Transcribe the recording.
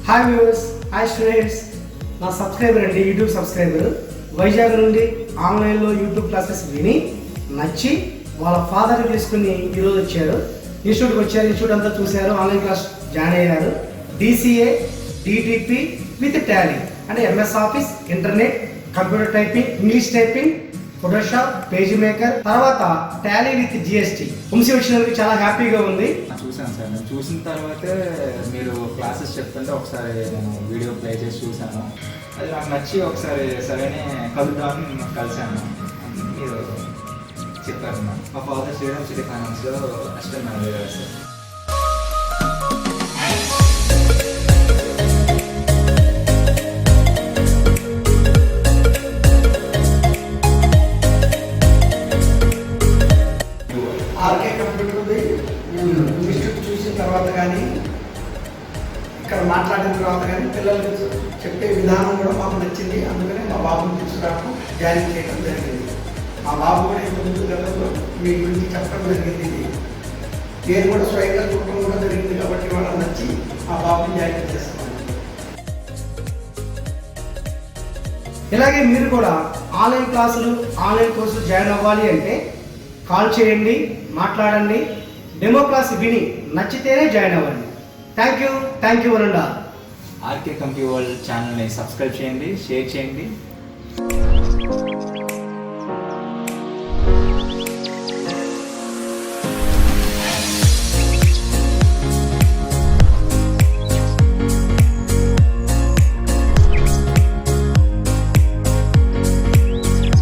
Hi viewers, hi students. నా subscriber అండి, YouTube subscriber. Vizag నుండి ఆన్లైన్లో యూట్యూబ్ క్లాసెస్ విని నచ్చి వాళ్ళ ఫాదర్ని తీసుకుని ఈరోజు వచ్చారు. ఇన్స్టిట్యూట్కి వచ్చారు. ఇన్స్టిట్యూట్ అంతా చూశారు, ఆన్లైన్ క్లాస్ జాయిన్ అయ్యారు. DCA, DTP విత్ టాలీ అంటే MS office, internet, computer typing, English typing, Photoshop, page maker, తర్వాత టాలీ విత్ GST. వంశీ వచ్చినందుకు చాలా హ్యాపీగా ఉంది. చూసాను సార్, నేను చూసిన తర్వాత మీరు క్లాసెస్ చెప్తుంటే ఒకసారి నేను వీడియో ప్లే చేసి చూశాను. అది నాకు నచ్చి ఒకసారి సరేనే కలుద్దామని మిమ్మల్ని కలిశాను. మీరు చెప్పారు. మా ఫాదర్ శ్రీరామ్ సిటీ ఫైనాన్స్లో assistant manager sir. RK computer institute చూసిన తర్వాత కానీ ఇక్కడ మాట్లాడిన తర్వాత కానీ పిల్లలకు చెప్పే విధానం కూడా మాకు నచ్చింది. అందుకనే మా బాబుని తీసుకురావడం జాయిన్ చేయడం జరిగింది. మా బాబు కూడా ఇంతకుముందు గతంలో మీ గురించి చెప్పడం జరిగింది. నేను కూడా స్వయంగా చూడడం కూడా జరిగింది. కాబట్టి వాళ్ళకి నచ్చి మా బాబుని జాయిన్ చేస్తున్నాను. ఇలాగే మీరు కూడా ఆన్లైన్ క్లాసులు, ఆన్లైన్ కోర్సులు జాయిన్ అవ్వాలి అంటే కాల్ చేయండి, మాట్లాడండి. డెమో క్లాస్ విని నచ్చితేనే జాయిన్ అవ్వండి. థ్యాంక్ యూ వరండా. ఆర్కే కంప్యూటర్ ఛానల్ని సబ్స్క్రైబ్ చేయండి, షేర్ చేయండి.